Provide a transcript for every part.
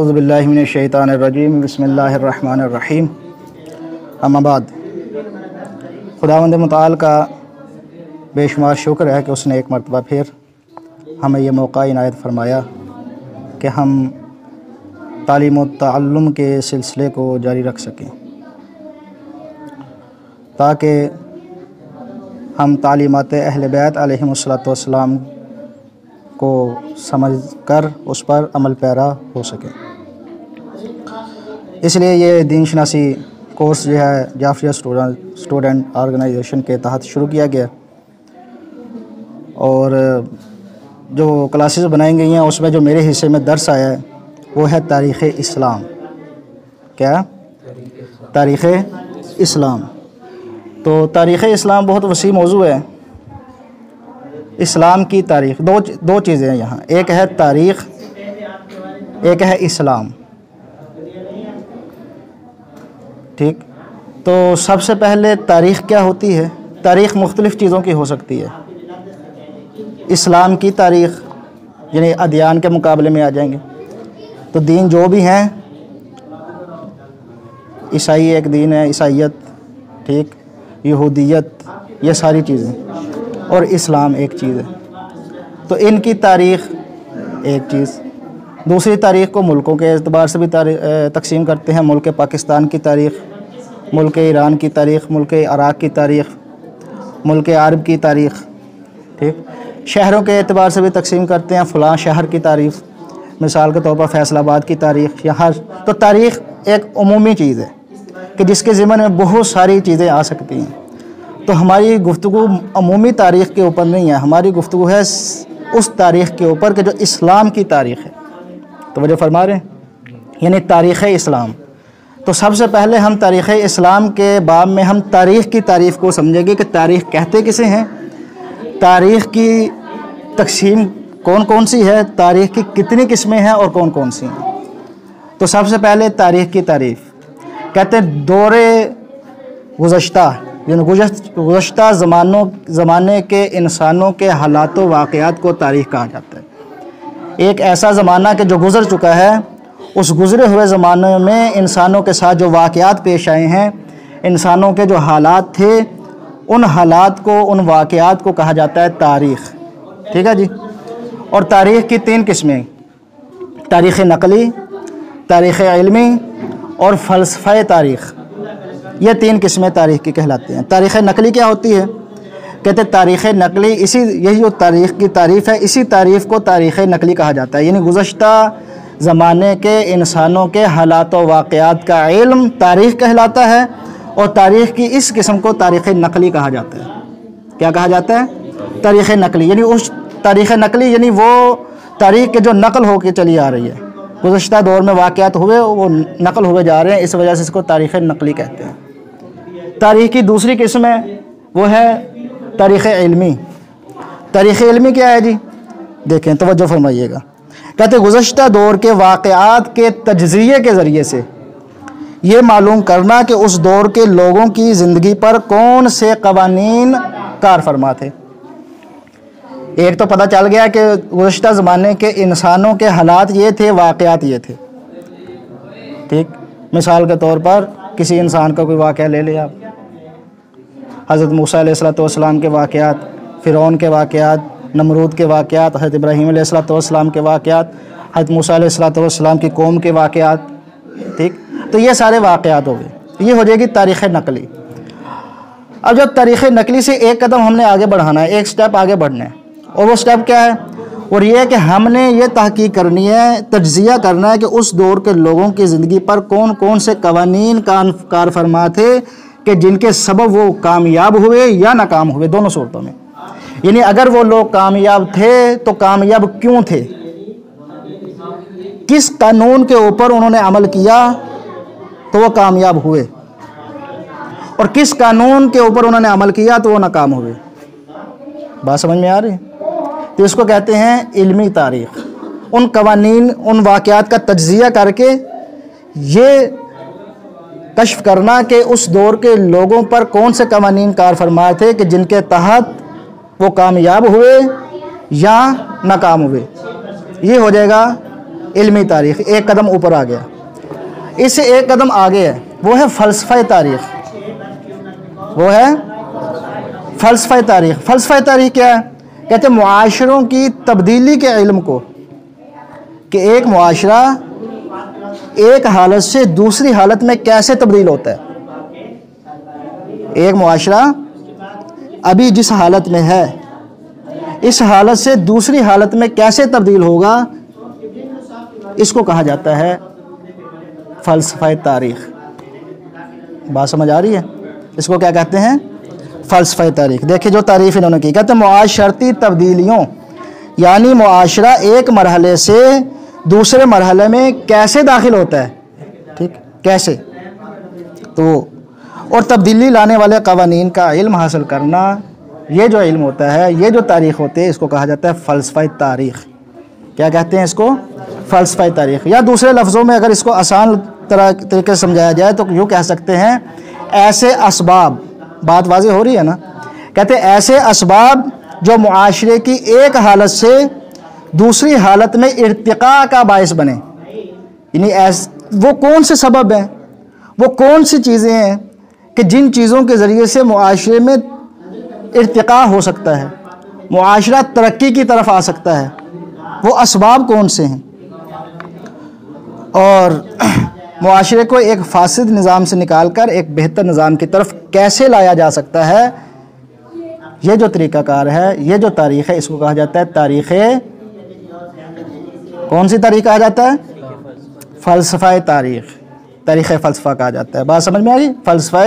اعوذ باللہ من الشیطان الرجیم بسم اللہ الرحمن الرحیم اما بعد خداوند متعال کا بے شمار شکر ہے کہ اس نے ایک مرتبہ پھر ہمیں یہ موقع عنایت فرمایا کہ ہم تعلیم و تعلم کے سلسلے کو جاری رکھ سکیں تاکہ ہم تعلیمات اہل بیت علیہم السلام کو سمجھ کر اس پر عمل پیرا ہو سکے۔ اس لیے یہ دین شناسی کورس جو ہے جعفریہ اسٹوڈنٹ آرگنائزیشن کے تحت شروع کیا گیا، اور جو کلاسز بنائی گئی ہیں اس میں جو میرے حصے میں درس آیا ہے وہ ہے تاریخ اسلام۔ کیا؟ تاریخ اسلام۔ تو تاریخ اسلام بہت وسیع موضوع ہے۔ اسلام کی تاریخ دو چیزیں ہیں یہاں، ایک ہے تاریخ، ایک ہے اسلام۔ ٹھیک، تو سب سے پہلے تاریخ کیا ہوتی ہے؟ تاریخ مختلف چیزوں کی ہو سکتی ہے۔ اسلام کی تاریخ یعنی ادیان کے مقابلے میں آ جائیں گے تو دین جو بھی ہیں، عیسائی ایک دین ہے، عیسائیت، ٹھیک، یہودیت، یہ ساری چیزیں، اور اسلام ایک چیز ہے۔ تو ان کی تاریخ ایک چیز۔ دوسری تاریخ کو ملکوں کے اعتبار سے بھی تقسیم کرتے ہیں، ملک پاکستان کی تاریخ، ملک ایران کی تاریخ، ملک عراق کی تاریخ، ملک عرب کی تاریخ، ٹھیک۔ شہروں کے اعتبار سے بھی تقسیم کرتے ہیں، فلاں شہر کی تاریخ، مثال کے طور پر فیصل آباد کی تاریخ، یہاں۔ تو تاریخ ایک عمومی چیز ہے کہ جس کے ضمن میں بہت ساری چیزیں آ سکتی ہیں۔ تو ہماری گفتگو عمومی تاریخ کے اوپر نہیں ہے، ہماری گفتگو ہے اس تاریخ کے اوپر کہ جو اسلام کی تاریخ ہے۔ توجہ فرما رہے ہیں؟ یعنی تاریخ اسلام۔ تو سب سے پہلے ہم تاریخ اسلام کے باب میں ہم تاریخ کی تعریف کو سمجھیں گے کہ تاریخ کہتے کسے ہیں، تاریخ کی تقسیم کون کون سی ہے، تاریخ کی کتنی قسمیں ہیں اور کون کون سی ہیں۔ تو سب سے پہلے تاریخ کی تعریف کہتے ہیں دور گزشتہ، یعنی گزشتہ زمانے کے انسانوں کے حالات و واقعات کو تاریخ کہا جاتا ہے۔ ایک ایسا زمانہ کہ جو گزر چکا ہے، اس گزرے ہوئے زمانے میں انسانوں کے ساتھ جو واقعات پیش آئے ہیں، انسانوں کے جو حالات تھے، ان حالات کو، ان واقعات کو کہا جاتا ہے تاریخ۔ ٹھیک ہے جی۔ اور تاریخ کی تین قسمیں، تاریخ نقلی، تاریخ علمی اور فلسفہ تاریخ، یہ تین قسمیں تاریخ کی کہلاتی ہیں۔ تاریخ نقلی کیا ہوتی ہے؟ کہتے ہیں تاریخ نقلی یہی جو تاریخ کی تعریف ہے، اسی تعریف کو تاریخ نقلی کہا جاتا ہے، یعنی گزشتہ زمانے کے انسانوں کے حالات و واقعات کا علم تاریخ کہلاتا ہے، اور تاریخ کی اس قسم کو تاریخ نقلی کہا جاتا ہے۔ کیا کہا جاتا ہے؟ تاریخ نقلی۔ یعنی اس تاریخ نقلی یعنی وہ تاریخ کے جو نقل ہو کے چلی آ رہی ہے، گزشتہ دور میں واقعات ہوئے وہ نقل ہوئے جا رہے ہیں، اس وجہ سے اس کو تاریخ نقلی کہتے ہیں۔ تاریخ کی دوسری قسم ہے وہ ہے تاریخ علمی۔ تاریخ علمی کیا ہے جی؟ دیکھیں، توجہ فرمائیے گا۔ کہتے ہیں گزشتہ دور کے واقعات کے تجزیے کے ذریعے سے یہ معلوم کرنا کہ اس دور کے لوگوں کی زندگی پر کون سے قوانین کار فرما تھے۔ ایک تو پتہ چل گیا کہ گزشتہ زمانے کے انسانوں کے حالات یہ تھے، واقعات یہ تھے، ٹھیک۔ مثال کے طور پر کسی انسان کا کوئی واقعہ لے لیں آپ، حضرت موسیٰ علیہ السلام کے واقعات، فرعون کے واقعات، نمرود کے واقعات، حضرت ابراہیم علیہ السلام کے واقعات، حضرت موسیٰ علیہ السلام کی قوم کے واقعات، ٹھیک۔ تو یہ سارے واقعات ہو گئے، یہ ہو جائے گی تاریخ نقلی۔ اب جب تاریخ نقلی سے ایک قدم ہم نے آگے بڑھانا ہے، ایک سٹیپ آگے بڑھنا ہے، اور وہ سٹیپ کیا ہے؟ اور یہ ہے کہ ہم نے یہ تحقیق کرنی ہے، تجزیہ کرنا ہے کہ اس دور کے لوگوں کی زندگی پر کون کون سے قوانین کار فرما تھے کہ جن کے سبب وہ کامیاب ہوئے یا ناکام ہوئے، دونوں صورتوں میں۔ یعنی اگر وہ لوگ کامیاب تھے تو کامیاب کیوں تھے، کس قانون کے اوپر انہوں نے عمل کیا تو وہ کامیاب ہوئے، اور کس قانون کے اوپر انہوں نے عمل کیا تو وہ ناکام ہوئے۔ بات سمجھ میں آ رہی ہے؟ تو اس کو کہتے ہیں علمی تاریخ۔ ان قوانین، ان واقعات کا تجزیہ کر کے یہ کشف کرنا کہ اس دور کے لوگوں پر کون سے قوانین کار فرما تھے کہ جن کے تحت وہ کامیاب ہوئے یا ناکام ہوئے، یہ ہو جائے گا علمی تاریخ ایک قدم اوپر آ گیا. اس سے ایک قدم آگے ہے، وہ ہے فلسفہ تاریخ. وہ ہے فلسفہ تاریخ. فلسفہ تاریخ کیا ہے؟ کہتے ہیں معاشروں کی تبدیلی کے علم کو، کہ ایک معاشرہ ایک حالت سے دوسری حالت میں کیسے تبدیل ہوتا ہے. ایک معاشرہ ابھی جس حالت میں ہے اس حالت سے دوسری حالت میں کیسے تبدیل ہوگا، اس کو کہا جاتا ہے فلسفہ تاریخ. بات سمجھ آ رہی ہے؟ اس کو کیا کہتے ہیں؟ فلسفہ تاریخ. دیکھیں جو تعریف انہوں نے کی، کہتے ہیں معاشرتی تبدیلیوں یعنی معاشرہ ایک مرحلے سے دوسرے مرحلے میں کیسے داخل ہوتا ہے، ٹھیک، کیسے. تو اور تبدیلی لانے والے قوانین کا علم حاصل کرنا، یہ جو علم ہوتا ہے، یہ جو تاریخ ہوتے ہے، اس کو کہا جاتا ہے فلسفہ تاریخ. کیا کہتے ہیں اس کو؟ فلسفہ تاریخ. یا دوسرے لفظوں میں اگر اس کو آسان طریقے سے سمجھایا جائے تو یوں کہہ سکتے ہیں ایسے اسباب. بات واضح ہو رہی ہے نا؟ کہتے ہیں ایسے اسباب جو معاشرے کی ایک حالت سے دوسری حالت میں ارتقاء کا باعث بنے. یعنی وہ کون سے سبب ہیں، وہ کون سی چیزیں ہیں کہ جن چیزوں کے ذریعے سے معاشرے میں ارتقاء ہو سکتا ہے، معاشرہ ترقی کی طرف آ سکتا ہے، وہ اسباب کون سے ہیں. اور معاشرے کو ایک فاسد نظام سے نکال کر ایک بہتر نظام کی طرف کیسے لایا جا سکتا ہے، یہ جو طریقہ کار ہے، یہ جو تاریخ ہے، اس کو کہا جاتا ہے تاریخ. کون سی تاریخ کہا جاتا ہے؟ فلسفہ تاریخ. تاریخ فلسفہ کہا جاتا ہے. بات سمجھ میں آ گئی؟ فلسفہ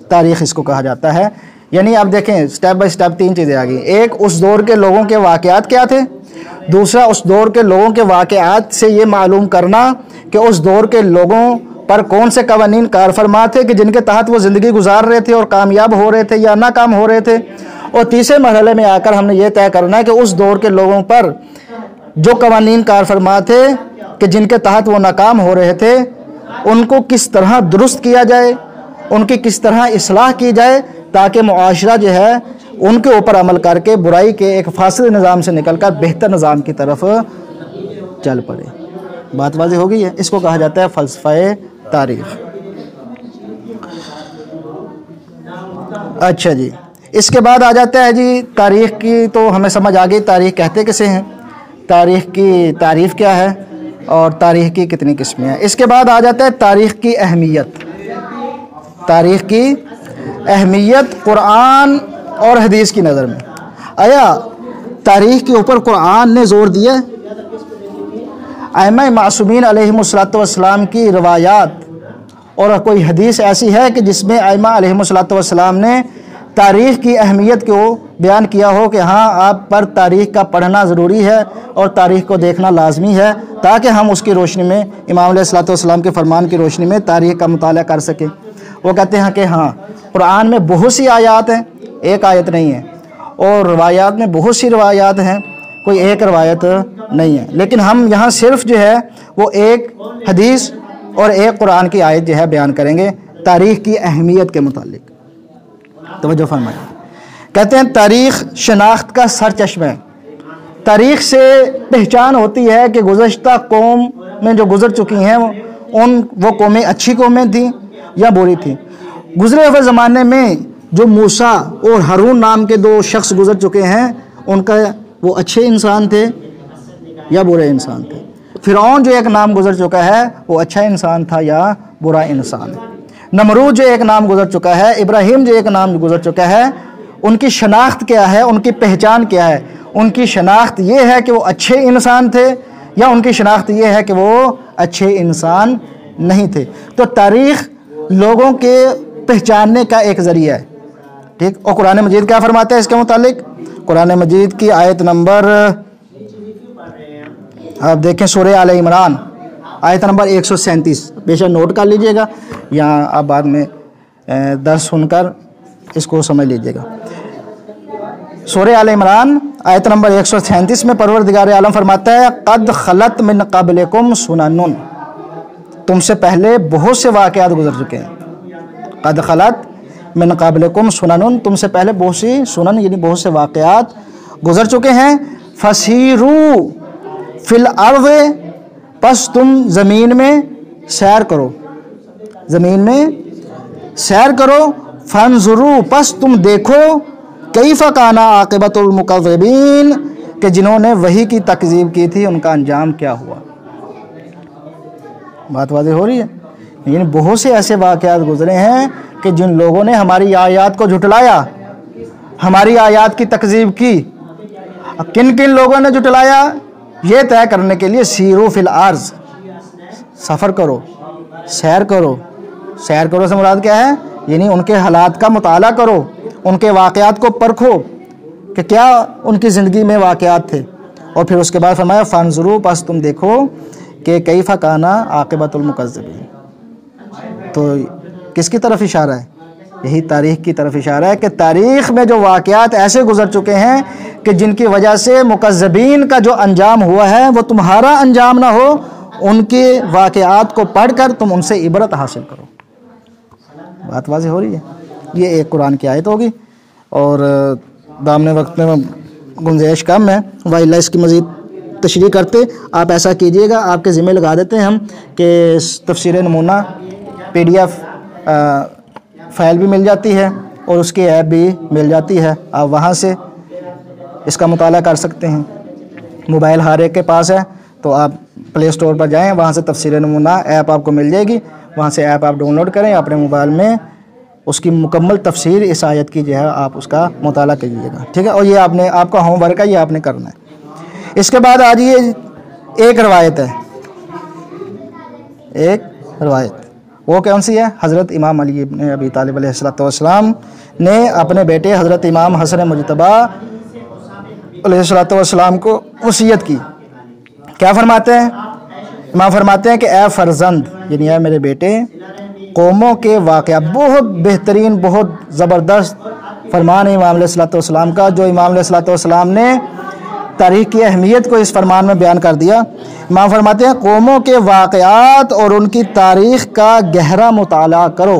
تاریخ اس کو کہا جاتا ہے. یعنی آپ دیکھیں سٹیپ بائی سٹیپ تین چیزیں آ گئی. ایک اس دور کے لوگوں کے واقعات کیا تھے، دوسرا اس دور کے لوگوں کے واقعات سے یہ معلوم کرنا کہ اس دور کے لوگوں پر کون سے قوانین کار فرما تھے کہ جن کے تحت وہ زندگی گزار رہے تھے اور کامیاب ہو رہے تھے یا ناکام ہو رہے تھے. اور تیسرے مرحلے میں آ کر ہم نے یہ طے کرنا ہے کہ اس دور کے لوگوں پر جو قوانین کار فرما تھے کہ جن کے تحت وہ ناکام ہو رہے تھے، ان کو کس طرح درست کیا جائے، ان کی کس طرح اصلاح کی جائے تاکہ معاشرہ جو ہے ان کے اوپر عمل کر کے برائی کے ایک فاسد نظام سے نکل کر بہتر نظام کی طرف چل پڑے. بات واضح ہو گئی ہے؟ اس کو کہا جاتا ہے فلسفہ تاریخ. اچھا جی، اس کے بعد آ جاتا ہے جی تاریخ کی. تو ہمیں سمجھ آ گئی تاریخ کہتے کسے ہیں، تاریخ کی تعریف کیا ہے اور تاریخ کی کتنی قسمیں ہیں. اس کے بعد آ جاتا ہے تاریخ کی اہمیت. تاریخ کی اہمیت قرآن اور حدیث کی نظر میں. آیا تاریخ کے اوپر قرآن نے زور دیا؟ ائمہ معصومین علیہم السلام کی روایات اور کوئی حدیث ایسی ہے کہ جس میں ائمہ علیہم السلام نے تاریخ کی اہمیت کو بیان کیا ہو کہ ہاں آپ پر تاریخ کا پڑھنا ضروری ہے اور تاریخ کو دیکھنا لازمی ہے تاکہ ہم اس کی روشنی میں امام علیہ السلام کے فرمان کی روشنی میں تاریخ کا مطالعہ کر سکیں. وہ کہتے ہیں کہ ہاں قرآن میں بہت سی آیات ہیں، ایک آیت نہیں ہے، اور روایات میں بہت سی روایات ہیں، کوئی ایک روایت نہیں ہے. لیکن ہم یہاں صرف جو ہے وہ ایک حدیث اور ایک قرآن کی آیت جو ہے بیان کریں گے تاریخ کی اہمیت کے متعلق. توجہ فرمائیں. کہتے ہیں تاریخ شناخت کا سرچشمہ ہے. تاریخ سے پہچان ہوتی ہے کہ گزشتہ قوم میں جو گزر چکی ہیں وہ قومیں اچھی قومیں تھیں یا بری تھیں. گزرے ہوئے زمانے میں جو موسیٰ اور ہارون نام کے دو شخص گزر چکے ہیں، ان کا وہ اچھے انسان تھے یا برے انسان تھے. فرعون جو ایک نام گزر چکا ہے وہ اچھا انسان تھا یا برا انسان. نمرود جو ایک نام گزر چکا ہے، ابراہیم جو ایک نام گزر چکا ہے، ان کی شناخت کیا ہے، ان کی پہچان کیا ہے؟ ان کی شناخت یہ ہے کہ وہ اچھے انسان تھے یا ان کی شناخت یہ ہے کہ وہ اچھے انسان نہیں تھے. تو تاریخ لوگوں کے پہچاننے کا ایک ذریعہ ہے. ٹھیک. اور قرآن مجید کیا فرماتا ہے اس کے متعلق؟ قرآن مجید کی آیت نمبر آپ دیکھیں سورہ آل عمران آیت نمبر 137. بے شک نوٹ کر لیجئے گا یا آپ بعد میں درس سن کر اس کو سمجھ لیجئے گا. سورہ آل عمران آیت نمبر 137 میں پروردگار عالم فرماتا ہے قد خلت من قبلکم سنن، تم سے پہلے بہت سے واقعات گزر چکے ہیں. قد خلت من قبلکم سنن، تم سے پہلے بہت سی سنن یعنی بہت سے واقعات گزر چکے ہیں. فسیرو فی الارض، پس تم زمین میں سیر کرو، زمین میں سیر کرو، فانظروا پس تم دیکھو، کیف کان عاقبۃ المکذبین کہ جنہوں نے وحی کی تکذیب کی تھی ان کا انجام کیا ہوا۔ بات واضح ہو رہی ہے؟ یعنی بہت سے ایسے واقعات گزرے ہیں کہ جن لوگوں نے ہماری آیات کو جھٹلایا، ہماری آیات کی تکذیب کی، کن کن لوگوں نے جھٹلایا یہ طے کرنے کے لیے سیرو فی الارض، سفر کرو، سیر کرو۔ سیر کرو سے مراد کیا ہے؟ یعنی ان کے حالات کا مطالعہ کرو، ان کے واقعات کو پرکھو کہ کیا ان کی زندگی میں واقعات تھے، اور پھر اس کے بعد فرمایا فانظروا پس تم دیکھو کہ کیف کان عاقبۃ المکذبین۔ تو کس کی طرف اشارہ ہے؟ یہی تاریخ کی طرف اشارہ ہے کہ تاریخ میں جو واقعات ایسے گزر چکے ہیں کہ جن کی وجہ سے مکذبین کا جو انجام ہوا ہے وہ تمہارا انجام نہ ہو، ان کے واقعات کو پڑھ کر تم ان سے عبرت حاصل کرو۔ بات واضح ہو رہی ہے؟ یہ ایک قرآن کی آیت ہوگی، اور دامن وقت میں گنجائش کم ہے، وائلہ اس کی مزید تشریح کرتے آپ ایسا کیجئے گا، آپ کے ذمہ لگا دیتے ہیں ہم کہ تفسیر نمونہ PDF فائل بھی مل جاتی ہے اور اس کی ایپ بھی مل جاتی ہے، آپ وہاں سے اس کا مطالعہ کر سکتے ہیں۔ موبائل ہر ایک کے پاس ہے تو آپ پلے اسٹور پر جائیں، وہاں سے تفسیر نمونہ ایپ آپ کو مل جائے گی، وہاں سے ایپ آپ ڈاؤن لوڈ کریں، اپنے موبائل میں اس کی مکمل تفسیر اس آیت کی جو ہے آپ اس کا مطالعہ کیجیے گا، ٹھیک ہے؟ اور یہ آپ کا ہوم ورک ہے، یہ آپ نے کرنا ہے۔ اس کے بعد آج یہ ایک روایت ہے، ایک روایت وہ کون سی ہے؟ حضرت امام علی ابن ابی طالب علیہ السلام نے اپنے بیٹے حضرت امام حسن مجتبی علیہ السلام کو وصیت کی۔ کیا فرماتے ہیں؟ امام فرماتے ہیں کہ اے فرزند، یعنی اے میرے بیٹے، قوموں کے واقعہ بہت بہترین، بہت زبردست فرمان ہے امام علیہ السلام کا، جو امام علیہ السلام نے تاریخ کی اہمیت کو اس فرمان میں بیان کر دیا۔ امام فرماتے ہیں قوموں کے واقعات اور ان کی تاریخ کا گہرا مطالعہ کرو۔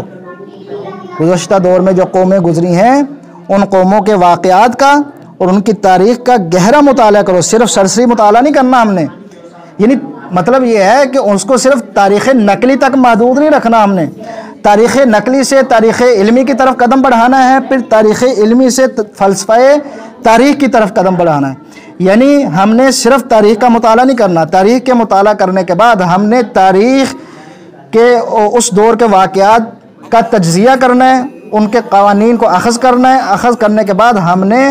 گزشتہ دور میں جو قومیں گزری ہیں ان قوموں کے واقعات کا اور ان کی تاریخ کا گہرا مطالعہ کرو، صرف سرسری مطالعہ نہیں کرنا ہم نے، یعنی مطلب یہ ہے کہ اس کو صرف تاریخ نقلی تک محدود نہیں رکھنا، ہم نے تاریخ نقلی سے تاریخ علمی کی طرف قدم بڑھانا ہے، پھر تاریخ علمی سے فلسفہ تاریخ کی طرف قدم بڑھانا ہے۔ یعنی ہم نے صرف تاریخ کا مطالعہ نہیں کرنا، تاریخ کے مطالعہ کرنے کے بعد ہم نے تاریخ کے اس دور کے واقعات کا تجزیہ کرنا ہے، ان کے قوانین کو اخذ کرنا ہے، اخذ کرنے کے بعد ہم نے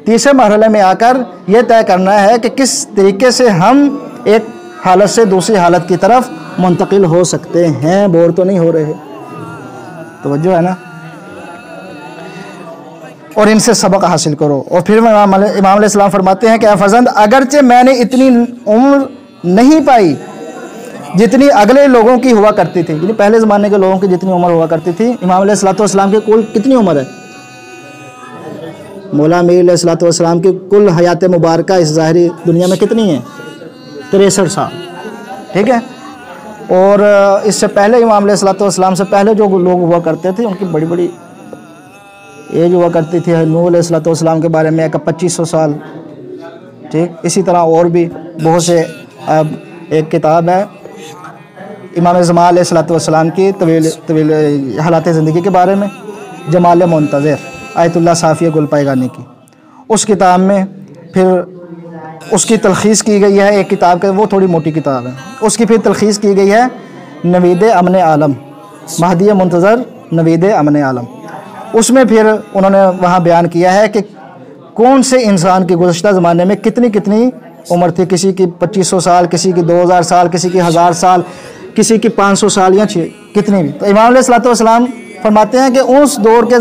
تیسرے مرحلے میں آ کر یہ طے کرنا ہے کہ کس طریقے سے ہم ایک حالت سے دوسری حالت کی طرف منتقل ہو سکتے ہیں۔ بور تو نہیں ہو رہے؟ توجہ ہے نا؟ اور ان سے سبق حاصل کرو۔ اور پھر امام علیہ السلام فرماتے ہیں کہ اے فرزند، اگرچہ میں نے اتنی عمر نہیں پائی جتنی اگلے لوگوں کی ہوا کرتی تھی، یعنی پہلے زمانے کے لوگوں کی جتنی عمر ہوا کرتی تھی، امام علیہ السلام کی کل کتنی عمر ہے؟ مولا امیر علیہ السلام کی کل حیات مبارکہ اس ظاہری دنیا میں کتنی ہے؟ 63 سال، ٹھیک ہے؟ اور اس سے پہلے امام علیہ السلام سے پہلے جو لوگ ہوا کرتے تھے ان کی بڑی بڑی ایج ہوا کرتی تھی۔ نوح علیہ السلام کے بارے میں 2500 سال، ٹھیک؟ اسی طرح اور بھی بہت سے، ایک کتاب ہے امام زمان علیہ السلام کی طویل حالات زندگی کے بارے میں، جمال منتظر آیت اللہ صافیہ گل پائیگانی کی، اس کتاب میں پھر اس کی تلخیص کی گئی ہے، ایک کتاب کا وہ تھوڑی موٹی کتاب ہے، اس کی پھر تلخیص کی گئی ہے نوید امن عالم، مہدی منتظر نوید امن عالم۔ اس میں پھر انہوں نے وہاں بیان کیا ہے کہ کون سے انسان کی گزشتہ زمانے میں کتنی کتنی عمر تھی، کسی کی 2500 سال، کسی کی 2000 سال، کسی کی 1000 سال، کسی کی 500 سال یا کتنی بھی۔ تو امام علیہ السلام فرماتے ہیں کہ اس دور کے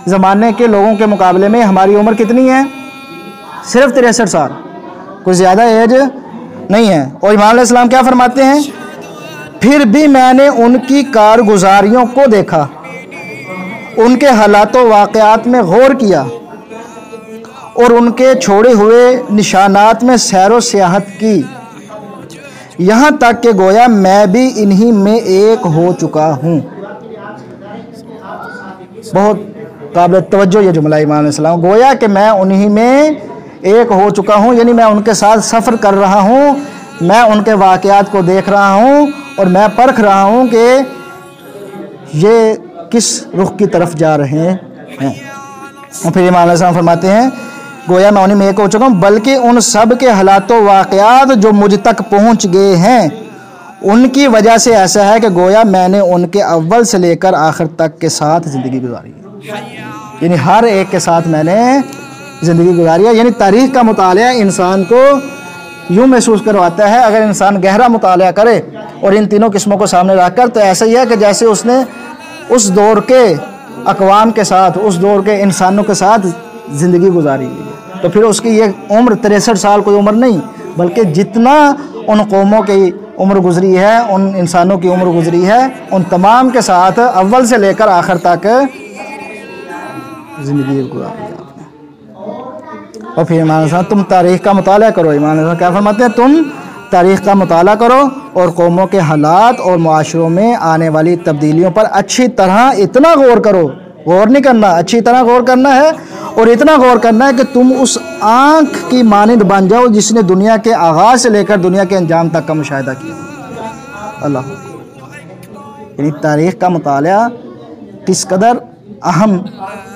زمانے کے لوگوں کے مقابلے میں ہماری عمر کتنی ہے؟ صرف 63 سال، کوئی زیادہ ایج نہیں ہے۔ اور امام علیہ السلام کیا فرماتے ہیں؟ پھر بھی میں نے ان کی کارگزاریوں کو دیکھا، ان کے حالات و واقعات میں غور کیا اور ان کے چھوڑے ہوئے نشانات میں سیر و سیاحت کی، یہاں تک کہ گویا میں بھی انہی میں ایک ہو چکا ہوں۔ بہت قابل توجہ یہ جملہ امام علیہ السلام، گویا کہ میں انہی میں ایک ہو چکا ہوں، یعنی میں ان کے ساتھ سفر کر رہا ہوں، میں ان کے واقعات کو دیکھ رہا ہوں اور میں پرکھ رہا ہوں کہ یہ کس رخ کی طرف جا رہے ہیں۔ اور پھر امام علیہ السلام فرماتے ہیں گویا میں انہیں میں ایک ہو چکا ہوں، بلکہ ان سب کے حالات و واقعات جو مجھ تک پہنچ گئے ہیں ان کی وجہ سے ایسا ہے کہ گویا میں نے ان کے اول سے لے کر آخر تک کے ساتھ زندگی گزاری ہے، یعنی ہر ایک کے ساتھ میں نے زندگی گزاری ہے۔ یعنی تاریخ کا مطالعہ انسان کو یوں محسوس کرواتا ہے، اگر انسان گہرا مطالعہ کرے اور ان تینوں قسموں کو سامنے رکھ کر، تو ایسا ہی ہے کہ جیسے اس نے اس دور کے اقوام کے ساتھ، اس دور کے انسانوں کے ساتھ زندگی گزاری ہے، تو پھر اس کی یہ عمر 63 سال کوئی عمر نہیں، بلکہ جتنا ان قوموں کی عمر گزری ہے، ان انسانوں کی عمر گزری ہے، ان تمام کے ساتھ اول سے لے کر آخر تک زندگی گزاری ہے آپ نے۔ اور پھر امام علیہ السلام تم تاریخ کا مطالعہ کرو، امام علیہ السلام کیا فرماتے ہیں؟ تم تاریخ کا مطالعہ کرو اور قوموں کے حالات اور معاشروں میں آنے والی تبدیلیوں پر اچھی طرح اتنا غور کرو، غور نہیں کرنا، اچھی طرح غور کرنا ہے، اور اتنا غور کرنا ہے کہ تم اس آنکھ کی مانند بن جاؤ جس نے دنیا کے آغاز سے لے کر دنیا کے انجام تک کا مشاہدہ کیا۔ اللہ، یعنی تاریخ کا مطالعہ کس قدر اہم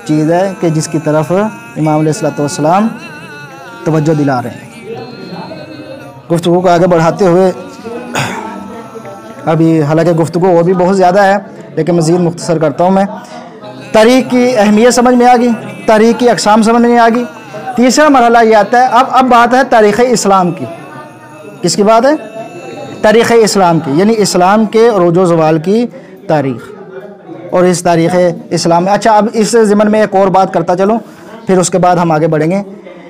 چیز ہے کہ جس کی طرف امام علیہ السلام توجہ دلا رہے ہیں۔ گفتگو کو آگے بڑھاتے ہوئے، ابھی حالانکہ گفتگو اور بھی بہت زیادہ ہے لیکن مزید مختصر کرتا ہوں میں۔ تاریخ کی اہمیت سمجھ میں آ گئی، تاریخ کی اقسام سمجھ میں آ گئی۔ تیسرا مرحلہ یہ آتا ہے، اب بات ہے تاریخ اسلام کی۔ کس کی بات ہے؟ تاریخ اسلام کی، یعنی اسلام کے عروج و زوال کی تاریخ۔ اور اس تاریخ اسلام میں، اچھا اب اس ضمن میں ایک اور بات کرتا چلوں، پھر اس کے بعد ہم آگے بڑھیں گے۔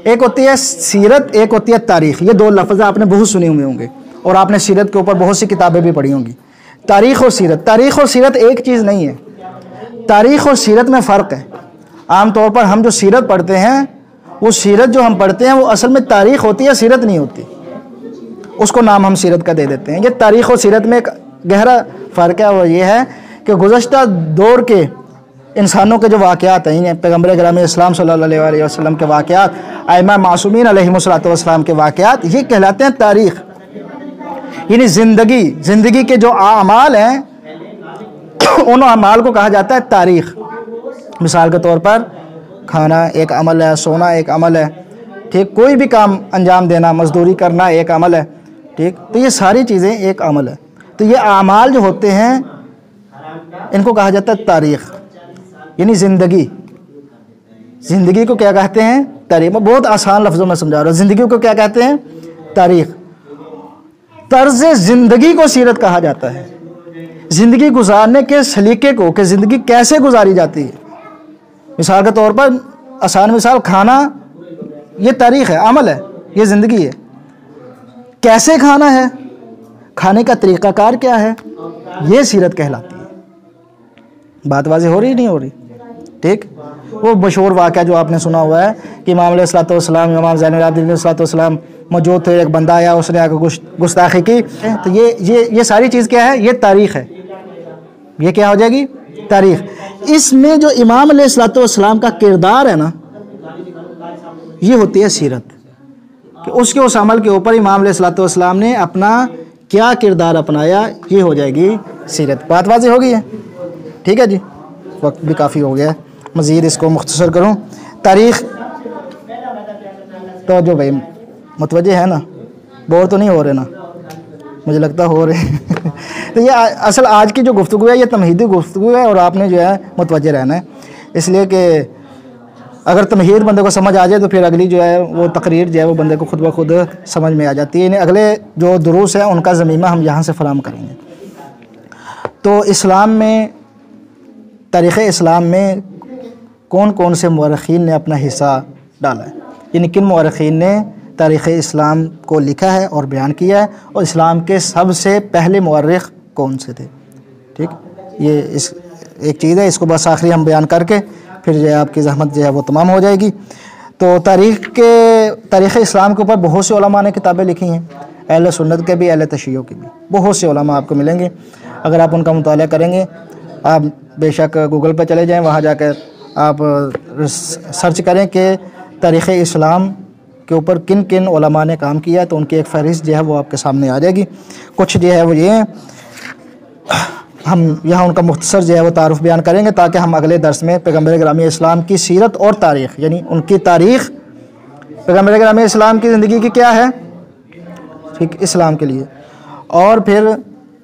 ایک ہوتی ہے سیرت، ایک ہوتی ہے تاریخ۔ یہ دو لفظ آپ نے بہت سنے ہوئے ہوں گے، اور آپ نے سیرت کے اوپر بہت سی کتابیں بھی پڑھی ہوں گی۔ تاریخ اور سیرت، تاریخ اور سیرت ایک چیز نہیں ہے۔ تاریخ اور سیرت میں فرق ہے۔ عام طور پر ہم جو سیرت پڑھتے ہیں، وہ سیرت جو ہم پڑھتے ہیں وہ اصل میں تاریخ ہوتی ہے، سیرت نہیں ہوتی، اس کو نام ہم سیرت کا دے دیتے ہیں۔ یہ تاریخ اور سیرت میں ایک گہرا فرق ہے، وہ یہ ہے کہ گزشتہ دور کے انسانوں کے جو واقعات ہیں، پیغمبر گرامی اسلام صلی اللہ علیہ وسلم کے واقعات، ائمہ معصومین علیہم السلام کے واقعات، یہ کہلاتے ہیں تاریخ۔ یعنی زندگی کے جو اعمال ہیں، ان اعمال کو کہا جاتا ہے تاریخ۔ مثال کے طور پر کھانا ایک عمل ہے، سونا ایک عمل ہے، ٹھیک، کوئی بھی کام انجام دینا، مزدوری کرنا ایک عمل ہے، ٹھیک، تو یہ ساری چیزیں ایک عمل ہے۔ تو یہ اعمال جو ہوتے ہیں ان کو کہا جاتا ہے تاریخ، یعنی زندگی کو کیا کہتے ہیں؟ تاریخ۔ میں بہت آسان لفظوں میں سمجھا رہا ہوں، زندگی کو کیا کہتے ہیں؟ تاریخ۔ طرز زندگی کو سیرت کہا جاتا ہے، زندگی گزارنے کے سلیقے کو، کہ زندگی کیسے گزاری جاتی ہے۔ مثال کے طور پر آسان مثال، کھانا یہ تاریخ ہے، عمل ہے، یہ زندگی ہے۔ کیسے کھانا ہے، کھانے کا طریقہ کار کیا ہے، یہ سیرت کہلاتی ہے۔ بات واضح ہو رہی نہیں ہو رہی؟ ٹھیک، وہ مشہور واقعہ جو آپ نے سنا ہوا ہے کہ امام علیہ السلام، امام زین العابدین علیہ السلام موجود تھے، ایک بندہ آیا، اس نے آ کے گستاخی کی، تو یہ ساری چیز کیا ہے؟ یہ تاریخ ہے۔ یہ کیا ہو جائے گی؟ تاریخ۔ اس میں جو امام علیہ السلام کا کردار ہے نا، یہ ہوتی ہے سیرت، کہ اس عمل کے اوپر امام علیہ السلام نے اپنا کیا کردار اپنایا، یہ ہو جائے گی سیرت۔ بات واضح ہو گئی ہے؟ ٹھیک ہے جی، وقت بھی کافی ہو گیا ہے، مزید اس کو مختصر کروں۔ تاریخ تو جو بھائی متوجہ ہے نا، بور تو نہیں ہو رہے نا؟ مجھے لگتا ہو رہے تو یہ اصل آج کی جو گفتگو ہے یہ تمہیدی گفتگو ہے، اور آپ نے جو ہے متوجہ رہنا ہے، اس لیے کہ اگر تمہید بندے کو سمجھ آ جائے تو پھر اگلی جو ہے وہ تقریر جو ہے وہ بندے کو خود بخود سمجھ میں آ جاتی ہے۔ یعنی اگلے جو دروس ہیں ان کا ضمیمہ ہم یہاں سے فراہم کریں گے۔ تو اسلام میں، تاریخ اسلام میں کون کون سے مورخین نے اپنا حصہ ڈالا ہے، یعنی کن مورخین نے تاریخ اسلام کو لکھا ہے اور بیان کیا ہے، اور اسلام کے سب سے پہلے مورخ کون سے تھے۔ ٹھیک، یہ ایک چیز ہے، اس کو بس آخری ہم بیان کر کے پھر جو ہے آپ کی زحمت جو ہے وہ تمام ہو جائے گی۔ تو تاریخ اسلام کے اوپر بہت سے علماء نے کتابیں لکھی ہیں، اہل سنت کے بھی، اہل تشیع کے بھی، بہت سے علماء آپ کو ملیں گے۔ اگر آپ ان کا مطالعہ کریں گے، آپ بے شک گوگل پہ چلے جائیں، وہاں جا کر آپ سرچ کریں کہ تاریخ اسلام کے اوپر کن کن علماء نے کام کیا ہے، تو ان کی ایک فہرست جو ہے وہ آپ کے سامنے آ جائے گی۔ کچھ جو ہے وہ یہ ہیں، ہم یہاں ان کا مختصر جو ہے وہ تعارف بیان کریں گے تاکہ ہم اگلے درس میں پیغمبر گرامی اسلام کی سیرت اور تاریخ، یعنی ان کی تاریخ پیغمبر گرامی اسلام کی زندگی کی کیا ہے، ٹھیک، اسلام کے لیے، اور پھر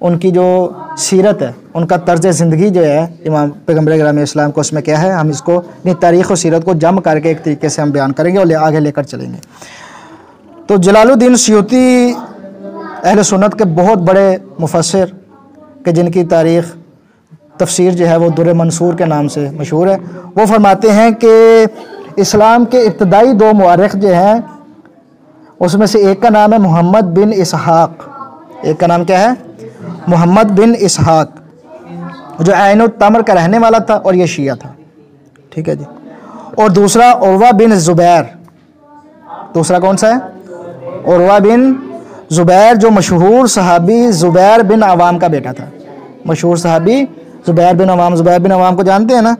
ان کی جو سیرت ہے، ان کا طرز زندگی جو ہے امام پیغمبر گرامی اسلام کو، اس میں کیا ہے، ہم اس کو اپنی تاریخ و سیرت کو جمع کر کے ایک طریقے سے ہم بیان کریں گے اور آگے لے کر چلیں گے۔ تو جلال الدین سیوطی اہل سنت کے بہت بڑے مفسر کہ جن کی تاریخ تفسیر جو ہے وہ در منصور کے نام سے مشہور ہے، وہ فرماتے ہیں کہ اسلام کے ابتدائی 2 مورخ جو ہیں اس میں سے ایک کا نام ہے محمد بن اسحاق، ایک کا نام کیا ہے، محمد بن اسحاق، جو عین التمر کا رہنے والا تھا اور یہ شیعہ تھا، ٹھیک ہے جی، اور دوسرا عروہ بن زبیر، دوسرا کون سا ہے، عروہ بن زبیر، جو مشہور صحابی زبیر بن عوام کا بیٹا تھا، مشہور صحابی زبیر بن عوام، زبیر بن عوام کو جانتے ہیں نا؟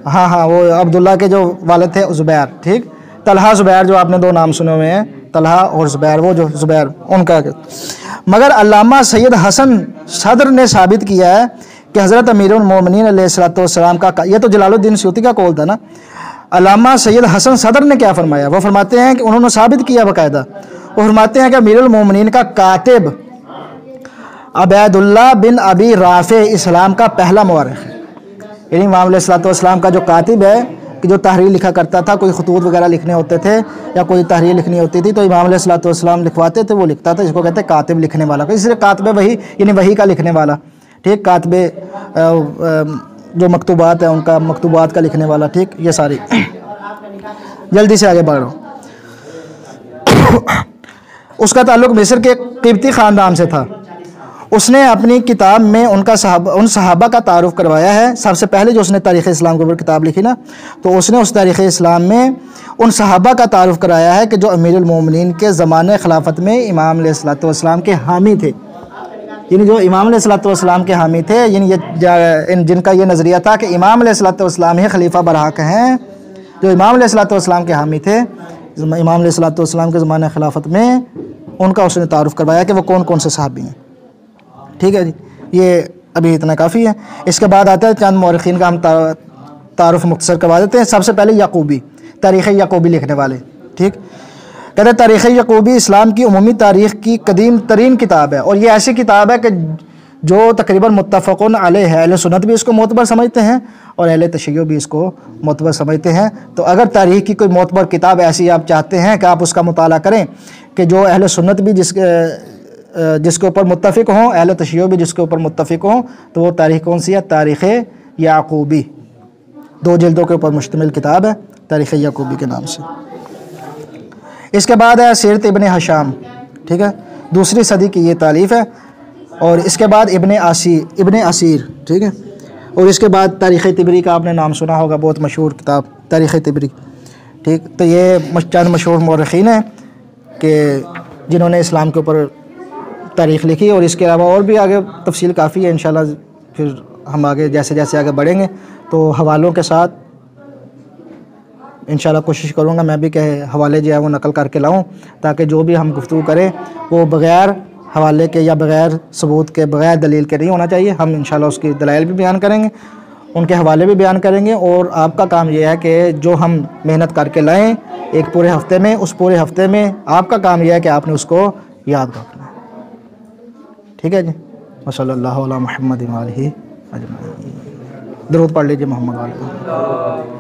ہاں ہاں، وہ عبداللہ کے جو والد تھے زبیر، ٹھیک، طلحہ زبیر، جو آپ نے 2 نام سنے ہوئے ہیں، طلحہ اور زبیر، وہ جو زبیر ان کا۔ مگر علامہ سید حسن صدر نے ثابت کیا ہے کہ حضرت امیر المومنین علیہ الصلوۃ والسلام کا، یہ تو جلال الدین سیوطی کا قول تھا نا، علامہ سید حسن صدر نے کیا فرمایا، وہ فرماتے ہیں کہ انہوں نے ثابت کیا باقاعدہ، وہ فرماتے ہیں کہ امیر المومنین کا کاتب عبید اللہ بن ابی رافع اسلام کا پہلا مورخ ہے، یعنی امام علیہ الصلوۃ والسلام کا جو کاتب ہے، کہ جو تحریر لکھا کرتا تھا، کوئی خطوط وغیرہ لکھنے ہوتے تھے یا کوئی تحریر لکھنی ہوتی تھی تو امام علیہ الصلوۃ والسلام لکھواتے تھے، وہ لکھتا تھا، جس کو کہتے ہیں کاتب، لکھنے والا، اس لیے کاتب وحی، یعنی وحی کا لکھنے والا، ٹھیک، کاتب جو مکتوبات ہیں ان کا، مکتوبات کا لکھنے والا، ٹھیک، یہ ساری۔ جلدی سے آگے بڑھ رہا ہوں۔ اس کا تعلق مصر کے قبطی خاندان سے تھا، اس نے اپنی کتاب میں ان صحابہ کا تعارف کروایا ہے۔ سب سے پہلے جو اس نے تاریخ اسلام کے اوپر کتاب لکھی نا، تو اس نے اس تاریخ اسلام میں ان صحابہ کا تعارف کرایا ہے کہ جو امیر المومنین کے زمانے خلافت میں امام علیہ الصلوۃ والسلام کے حامی تھے، یعنی جو امام علیہ الصلوۃ والسلام کے حامی تھے، یعنی جن کا یہ نظریہ تھا کہ امام علیہ الصلوۃ والسلام ہی خلیفہ برحق ہیں، جو امام علیہ الصلوۃ والسلام کے حامی تھے، امام علیہ الصلوۃ والسلام کے زمانے خلافت میں، ان کا اس نے تعارف کروایا کہ وہ کون کون سے صحابی ہیں، ٹھیک ہے جی۔ یہ ابھی اتنا کافی ہے۔ اس کے بعد آتا ہے چند مورخین کا ہم تعارف مختصر کروا دیتے ہیں۔ سب سے پہلے یعقوبی، تاریخ یعقوبی لکھنے والے، ٹھیک، کہتے ہیں تاریخ یعقوبی اسلام کی عمومی تاریخ کی قدیم ترین کتاب ہے، اور یہ ایسی کتاب ہے کہ جو تقریباً متفقن علیہ ہے، اہل سنت بھی اس کو معتبر سمجھتے ہیں اور اہل تشیع بھی اس کو معتبر سمجھتے ہیں۔ تو اگر تاریخ کی کوئی معتبر کتاب ایسی آپ چاہتے ہیں کہ آپ اس کا مطالعہ کریں، کہ جو اہل سنت بھی جس کے اوپر متفق ہوں، اہل تشیع بھی جس کے اوپر متفق ہوں، تو وہ تاریخ کون سی ہے؟ تاریخ یعقوبی، 2 جلدوں کے اوپر مشتمل کتاب ہے، تاریخ یعقوبی کے نام سے۔ اس کے بعد ہے سیرت ابن ہشام، ٹھیک ہے، 2 صدی کی یہ تالیف ہے، اور اس کے بعد ابن اسیر، ٹھیک ہے، اور اس کے بعد تاریخ طبری کا آپ نے نام سنا ہوگا، بہت مشہور کتاب تاریخ طبری، ٹھیک۔ تو یہ چند مشہور مورخین ہیں کہ جنہوں نے اسلام کے اوپر تاریخ لکھی، اور اس کے علاوہ اور بھی آگے تفصیل کافی ہے، انشاءاللہ پھر ہم آگے جیسے جیسے آگے بڑھیں گے تو حوالوں کے ساتھ انشاءاللہ کوشش کروں گا میں بھی کہ حوالے جو ہے وہ نقل کر کے لاؤں، تاکہ جو بھی ہم گفتگو کریں وہ بغیر حوالے کے یا بغیر ثبوت کے، بغیر دلیل کے نہیں ہونا چاہیے۔ ہم انشاءاللہ اس کی دلائل بھی بیان کریں گے، ان کے حوالے بھی بیان کریں گے، اور آپ کا کام یہ ہے کہ جو ہم محنت کر کے لائیں ایک پورے ہفتے میں، اس پورے ہفتے میں آپ کا کام یہ ہے کہ آپ نے اس کو یاد رکھنا ہے، ٹھیک ہے جی۔ وصلی اللہ علی محمد وآلہ اجمعین۔ درود پڑھ لیجیے محمد وآلہ۔